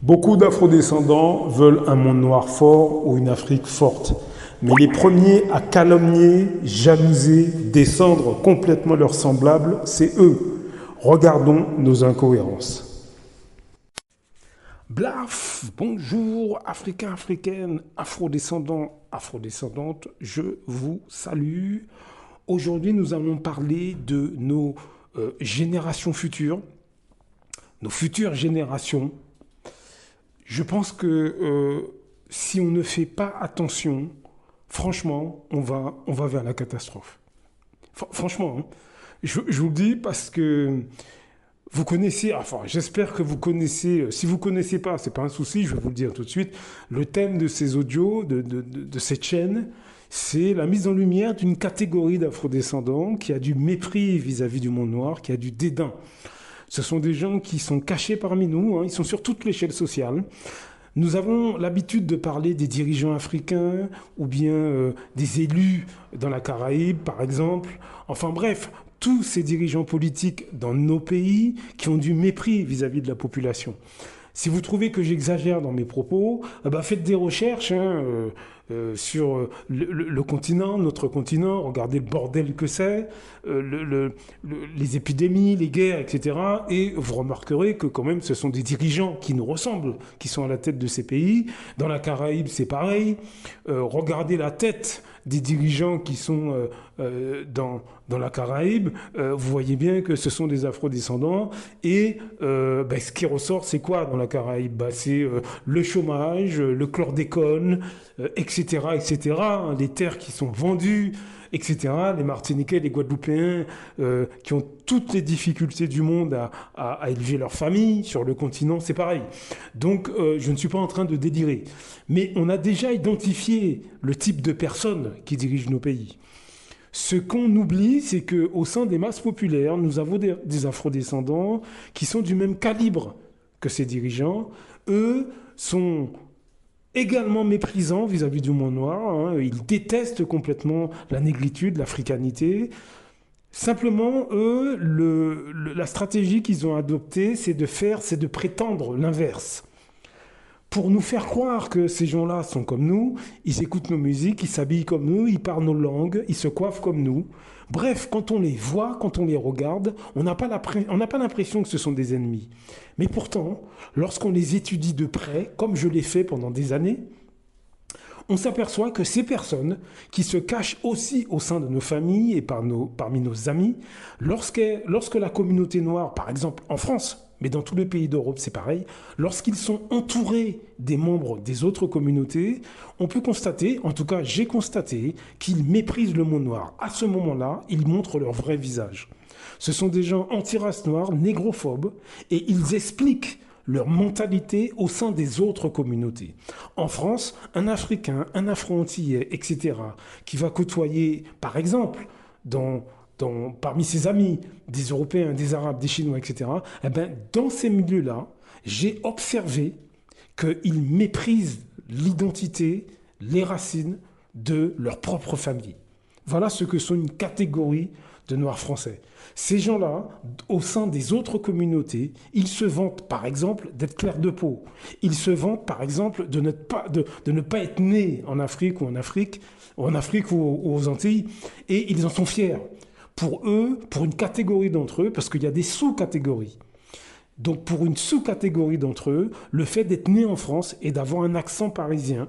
Beaucoup d'afrodescendants veulent un monde noir fort ou une Afrique forte. Mais les premiers à calomnier, jalouser, descendre complètement leurs semblables, c'est eux. Regardons nos incohérences. Blaf, bonjour, Africains, Africaines, Afrodescendants, Afrodescendantes, je vous salue. Aujourd'hui, nous allons parler de nos générations futures, nos futures générations. Je pense que si on ne fait pas attention, franchement, on va vers la catastrophe. Franchement, hein. Je vous le dis parce que vous connaissez, enfin j'espère que vous connaissez, si vous ne connaissez pas, c'est pas un souci, je vais vous le dire tout de suite, le thème de ces audios, de cette chaîne, c'est la mise en lumière d'une catégorie d'afrodescendants qui a du mépris vis-à-vis du monde noir, qui a du dédain. Ce sont des gens qui sont cachés parmi nous, hein, ils sont sur toute l'échelle sociale. Nous avons l'habitude de parler des dirigeants africains ou bien des élus dans la Caraïbe, par exemple. Enfin bref, tous ces dirigeants politiques dans nos pays qui ont du mépris vis-à-vis de la population. Si vous trouvez que j'exagère dans mes propos, faites des recherches sur le continent, notre continent, regardez le bordel que c'est, les épidémies, les guerres, etc. Et vous remarquerez que quand même ce sont des dirigeants qui nous ressemblent, qui sont à la tête de ces pays. Dans la Caraïbe, c'est pareil. Regardez la tête des dirigeants qui sont dans la Caraïbe, vous voyez bien que ce sont des afrodescendants. Et ce qui ressort, c'est quoi dans la Caraïbe? C'est le chômage, le chlordécone, etc., etc. Les terres qui sont vendues, etc. Les Martiniquais, les Guadeloupéens qui ont toutes les difficultés du monde à élever leur famille. Sur le continent, c'est pareil. Donc, je ne suis pas en train de délirer. Mais on a déjà identifié le type de personnes qui dirigent nos pays. Ce qu'on oublie, c'est qu'au sein des masses populaires, nous avons des afrodescendants qui sont du même calibre que ces dirigeants. Eux sont également méprisants vis-à-vis du monde noir. Hein. Ils détestent complètement la négritude, l'africanité. Simplement, eux, la stratégie qu'ils ont adoptée, c'est de prétendre l'inverse. Pour nous faire croire que ces gens-là sont comme nous, ils écoutent nos musiques, ils s'habillent comme nous, ils parlent nos langues, ils se coiffent comme nous. Bref, quand on les voit, quand on les regarde, on n'a pas l'impression que ce sont des ennemis. Mais pourtant, lorsqu'on les étudie de près, comme je l'ai fait pendant des années, on s'aperçoit que ces personnes qui se cachent aussi au sein de nos familles et parmi nos amis, lorsque la communauté noire, par exemple en France, mais dans tous les pays d'Europe c'est pareil, lorsqu'ils sont entourés des membres des autres communautés, on peut constater, en tout cas j'ai constaté, qu'ils méprisent le monde noir. À ce moment-là, ils montrent leur vrai visage. Ce sont des gens anti-race noire, négrophobes, et ils expliquent leur mentalité au sein des autres communautés. En France, un Africain, un Afro-Antillais, etc., qui va côtoyer, par exemple, parmi ses amis, des Européens, des Arabes, des Chinois, etc., dans ces milieux-là, j'ai observé qu'ils méprisent l'identité, les racines de leur propre famille. Voilà ce que sont une catégorie de Noirs français. Ces gens-là, au sein des autres communautés, ils se vantent, par exemple, d'être clairs de peau. Ils se vantent, par exemple, de ne pas être nés en Afrique ou ou aux Antilles, et ils en sont fiers. Pour eux, pour une catégorie d'entre eux, parce qu'il y a des sous-catégories. Donc pour une sous-catégorie d'entre eux, le fait d'être né en France et d'avoir un accent parisien,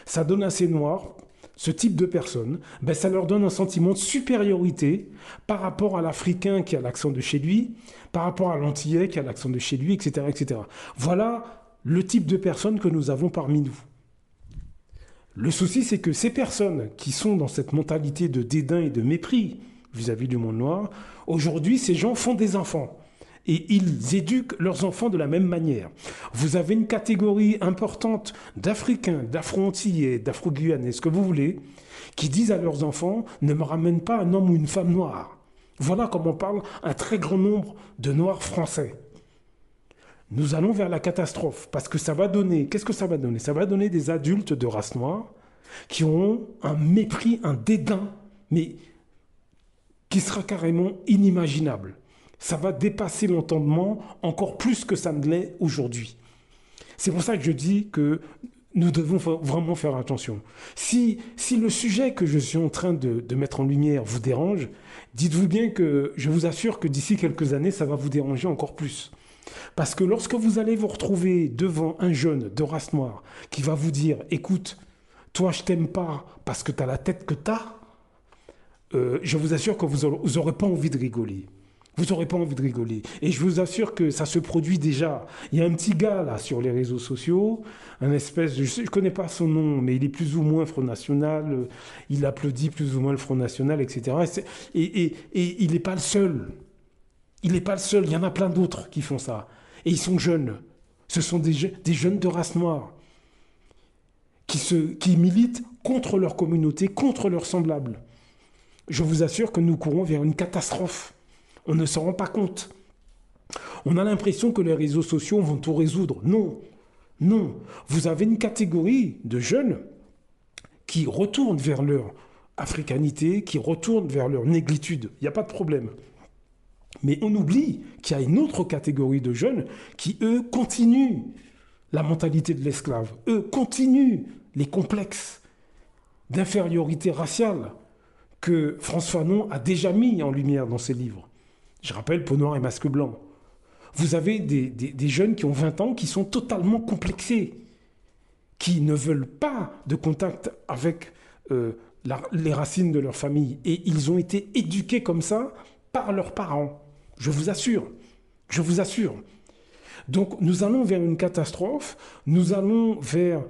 ça donne à ces Noirs, ce type de personnes, ça leur donne un sentiment de supériorité par rapport à l'Africain qui a l'accent de chez lui, par rapport à l'Antillais qui a l'accent de chez lui, etc., etc. Voilà le type de personnes que nous avons parmi nous. Le souci, c'est que ces personnes qui sont dans cette mentalité de dédain et de mépris vis-à-vis du monde noir, aujourd'hui, ces gens font des enfants. Et ils éduquent leurs enfants de la même manière. Vous avez une catégorie importante d'Africains, d'Afro-Antillais, d'Afro-Guyanais, ce que vous voulez, qui disent à leurs enfants « Ne me ramène pas un homme ou une femme noire ». Voilà comment parle un très grand nombre de Noirs français. Nous allons vers la catastrophe, parce que ça va donner... Qu'est-ce que ça va donner? Ça va donner des adultes de race noire qui auront un mépris, un dédain, mais qui sera carrément inimaginable. Ça va dépasser l'entendement encore plus que ça ne l'est aujourd'hui. C'est pour ça que je dis que nous devons vraiment faire attention. Si le sujet que je suis en train de mettre en lumière vous dérange, dites-vous bien que je vous assure que d'ici quelques années, ça va vous déranger encore plus. Parce que lorsque vous allez vous retrouver devant un jeune de race noire qui va vous dire « Écoute, toi je t'aime pas parce que tu as la tête que tu as », je vous assure que vous n'aurez pas envie de rigoler. Vous n'aurez pas envie de rigoler. Et je vous assure que ça se produit déjà. Il y a un petit gars là sur les réseaux sociaux, un espèce de... Je ne connais pas son nom, mais il est plus ou moins Front National, il applaudit plus ou moins le Front National, etc. Et il n'est pas le seul. Il n'est pas le seul, il y en a plein d'autres qui font ça. Et ils sont jeunes. Ce sont des jeunes de race noire qui militent contre leur communauté, contre leurs semblables. Je vous assure que nous courons vers une catastrophe. On ne s'en rend pas compte. On a l'impression que les réseaux sociaux vont tout résoudre. Non, non. Vous avez une catégorie de jeunes qui retournent vers leur africanité, qui retournent vers leur négritude. Il n'y a pas de problème. Mais on oublie qu'il y a une autre catégorie de jeunes qui, eux, continuent la mentalité de l'esclave. Eux continuent les complexes d'infériorité raciale que François Fanon a déjà mis en lumière dans ses livres. Je rappelle Peau noire et masque blanc. Vous avez des jeunes qui ont 20 ans qui sont totalement complexés, qui ne veulent pas de contact avec les racines de leur famille. Et ils ont été éduqués comme ça par leurs parents. Je vous assure. Je vous assure. Donc nous allons vers une catastrophe, nous allons vers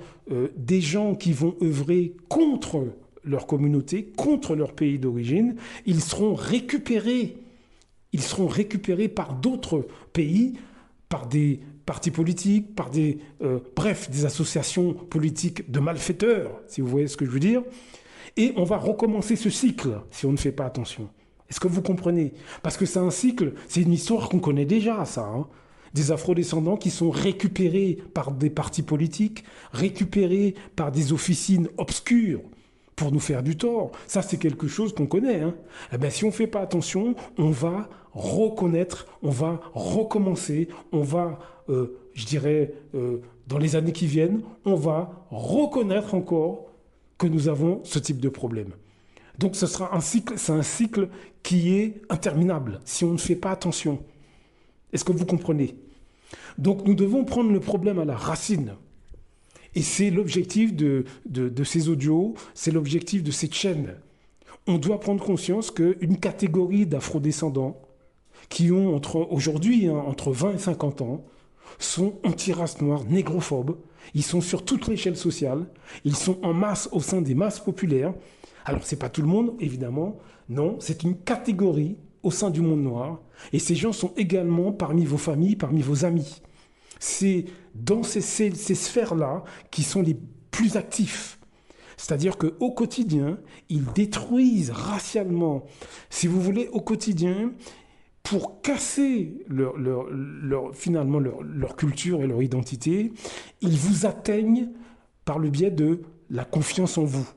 des gens qui vont œuvrer contre leur communauté, contre leur pays d'origine. Ils seront récupérés par d'autres pays, par des partis politiques, par des associations politiques de malfaiteurs, si vous voyez ce que je veux dire. Et on va recommencer ce cycle si on ne fait pas attention. Est-ce que vous comprenez? Parce que c'est un cycle, c'est une histoire qu'on connaît déjà, ça. Hein. Des afrodescendants qui sont récupérés par des partis politiques, récupérés par des officines obscures pour nous faire du tort. Ça, c'est quelque chose qu'on connaît. Hein. Eh bien, si on ne fait pas attention, on va reconnaître, on va recommencer, on va, dans les années qui viennent, on va reconnaître encore que nous avons ce type de problème. Donc ce sera c'est un cycle qui est interminable si on ne fait pas attention. Est-ce que vous comprenez? Donc nous devons prendre le problème à la racine. Et c'est l'objectif de ces audios, c'est l'objectif de cette chaîne. On doit prendre conscience qu'une catégorie d'afrodescendants qui ont aujourd'hui entre 20 et 50 ans sont anti-race noire, négrophobes. Ils sont sur toute l'échelle sociale. Ils sont en masse au sein des masses populaires. Alors, ce n'est pas tout le monde, évidemment. Non, c'est une catégorie au sein du monde noir. Et ces gens sont également parmi vos familles, parmi vos amis. C'est dans ces sphères-là qui sont les plus actifs. C'est-à-dire qu'au quotidien, ils détruisent racialement, si vous voulez, au quotidien, pour casser finalement leur culture et leur identité, ils vous atteignent par le biais de la confiance en vous.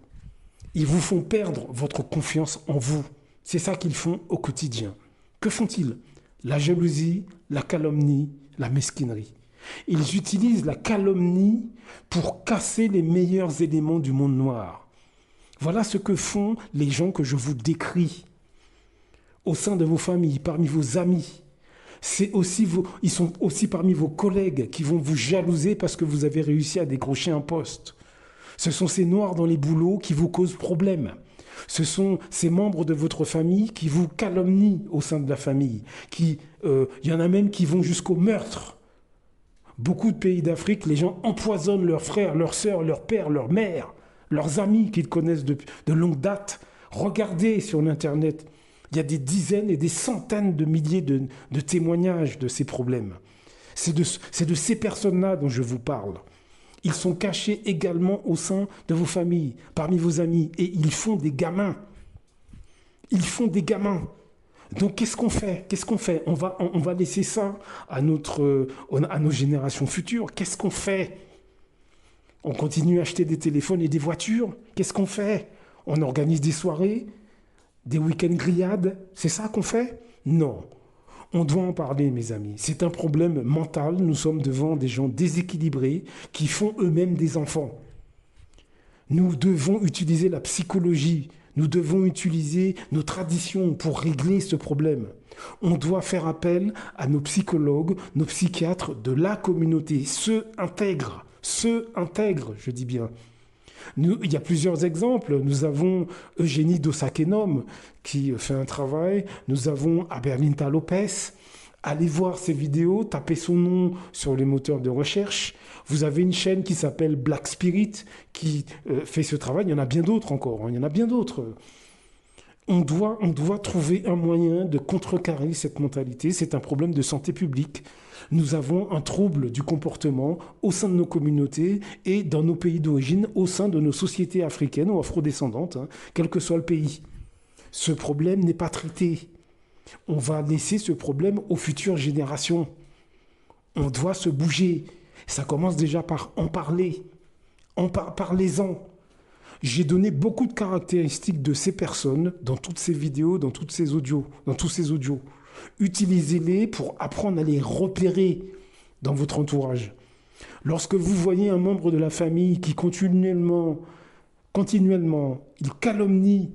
Ils vous font perdre votre confiance en vous. C'est ça qu'ils font au quotidien. Que font-ils? La jalousie, la calomnie, la mesquinerie. Ils utilisent la calomnie pour casser les meilleurs éléments du monde noir. Voilà ce que font les gens que je vous décris. Au sein de vos familles, parmi vos amis. Ils sont aussi parmi vos collègues qui vont vous jalouser parce que vous avez réussi à décrocher un poste. Ce sont ces noirs dans les boulots qui vous causent problème. Ce sont ces membres de votre famille qui vous calomnient au sein de la famille. Il y en a même qui vont jusqu'au meurtre. Beaucoup de pays d'Afrique, les gens empoisonnent leurs frères, leurs sœurs, leurs pères, leurs mères, leurs amis qu'ils connaissent de longue date. Regardez sur l'Internet, il y a des dizaines et des centaines de milliers de témoignages de ces problèmes. C'est de ces personnes-là dont je vous parle. Ils sont cachés également au sein de vos familles, parmi vos amis, et ils font des gamins. Ils font des gamins. Donc qu'est-ce qu'on fait? On va laisser ça à nos générations futures. Qu'est-ce qu'on fait? On continue à acheter des téléphones et des voitures? Qu'est-ce qu'on fait? On organise des soirées, des week-ends grillades? C'est ça qu'on fait? Non. On doit en parler, mes amis. C'est un problème mental. Nous sommes devant des gens déséquilibrés qui font eux-mêmes des enfants. Nous devons utiliser la psychologie. Nous devons utiliser nos traditions pour régler ce problème. On doit faire appel à nos psychologues, nos psychiatres de la communauté, ceux intègres, je dis bien. Il y a plusieurs exemples. Nous avons Eugénie Dosakenom qui fait un travail. Nous avons Aberlinta Lopez. Allez voir ses vidéos, tapez son nom sur les moteurs de recherche. Vous avez une chaîne qui s'appelle Black Spirit qui fait ce travail. Il y en a bien d'autres encore. Il y en a bien d'autres. On doit trouver un moyen de contrecarrer cette mentalité. C'est un problème de santé publique. Nous avons un trouble du comportement au sein de nos communautés et dans nos pays d'origine, au sein de nos sociétés africaines ou afrodescendantes, quel que soit le pays. Ce problème n'est pas traité. On va laisser ce problème aux futures générations. On doit se bouger. Ça commence déjà par en parler. Parlez-en. J'ai donné beaucoup de caractéristiques de ces personnes dans toutes ces vidéos, dans tous ces audios. Utilisez-les pour apprendre à les repérer dans votre entourage. Lorsque vous voyez un membre de la famille qui continuellement, il calomnie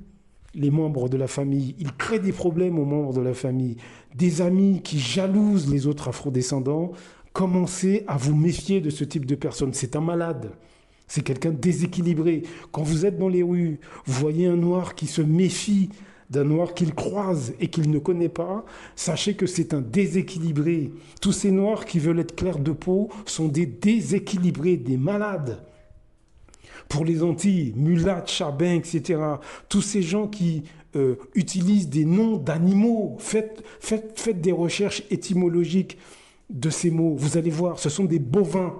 les membres de la famille, il crée des problèmes aux membres de la famille, des amis qui jalousent les autres afrodescendants, commencez à vous méfier de ce type de personne. C'est un malade. C'est quelqu'un de déséquilibré. Quand vous êtes dans les rues, vous voyez un noir qui se méfie d'un noir qu'il croise et qu'il ne connaît pas, sachez que c'est un déséquilibré. Tous ces noirs qui veulent être clairs de peau sont des déséquilibrés, des malades. Pour les Antilles, mulattes, chabins, etc., tous ces gens qui utilisent des noms d'animaux, faites des recherches étymologiques de ces mots. Vous allez voir, ce sont des bovins.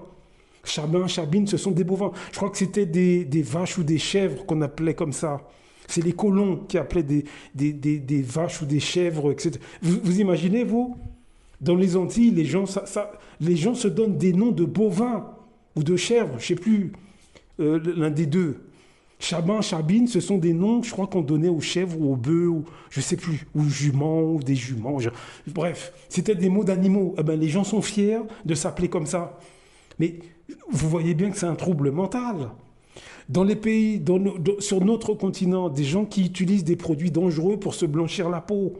Chabin, chabine, ce sont des bovins. Je crois que c'était des vaches ou des chèvres qu'on appelait comme ça. C'est les colons qui appelaient des vaches ou des chèvres, etc. Vous imaginez, vous, dans les Antilles, les gens se donnent des noms de bovins ou de chèvres, je ne sais plus, l'un des deux. Chabin, chabine, ce sont des noms, je crois, qu'on donnait aux chèvres ou aux bœufs, ou je ne sais plus, ou juments, ou des juments. Bref, c'était des mots d'animaux. Eh ben, les gens sont fiers de s'appeler comme ça. Mais vous voyez bien que c'est un trouble mental. Dans les pays, sur notre continent, des gens qui utilisent des produits dangereux pour se blanchir la peau,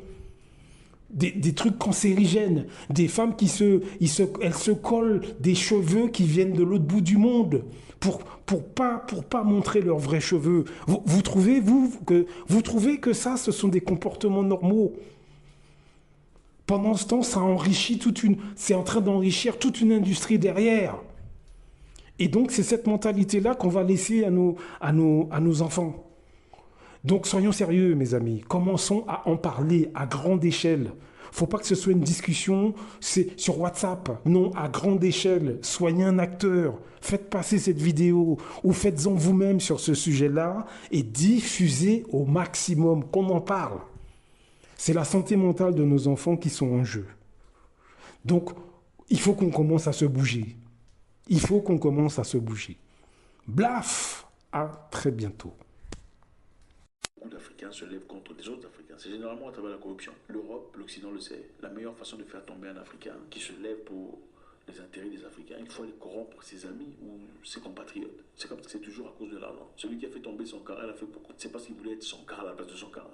des trucs cancérigènes, des femmes elles se collent des cheveux qui viennent de l'autre bout du monde pour pas montrer leurs vrais cheveux. Vous trouvez que ça, ce sont des comportements normaux? Pendant ce temps, c'est en train d'enrichir toute une industrie derrière. Et donc, c'est cette mentalité-là qu'on va laisser à nos enfants. Donc, soyons sérieux, mes amis. Commençons à en parler à grande échelle. Il ne faut pas que ce soit une discussion sur WhatsApp. Non, à grande échelle. Soyez un acteur. Faites passer cette vidéo ou faites-en vous-même sur ce sujet-là et diffusez au maximum qu'on en parle. C'est la santé mentale de nos enfants qui sont en jeu. Donc, il faut qu'on commence à se bouger. Blaf! À très bientôt. Beaucoup d'Africains se lèvent contre des autres Africains. C'est généralement à travers la corruption. L'Europe, l'Occident le sait. La meilleure façon de faire tomber un Africain qui se lève pour les intérêts des Africains, il faut aller corrompre ses amis ou ses compatriotes. C'est comme ça, c'est toujours à cause de l'argent. Celui qui a fait tomber son cara, il a fait pourquoi? C'est parce qu'il voulait être son cara à la place de son cara.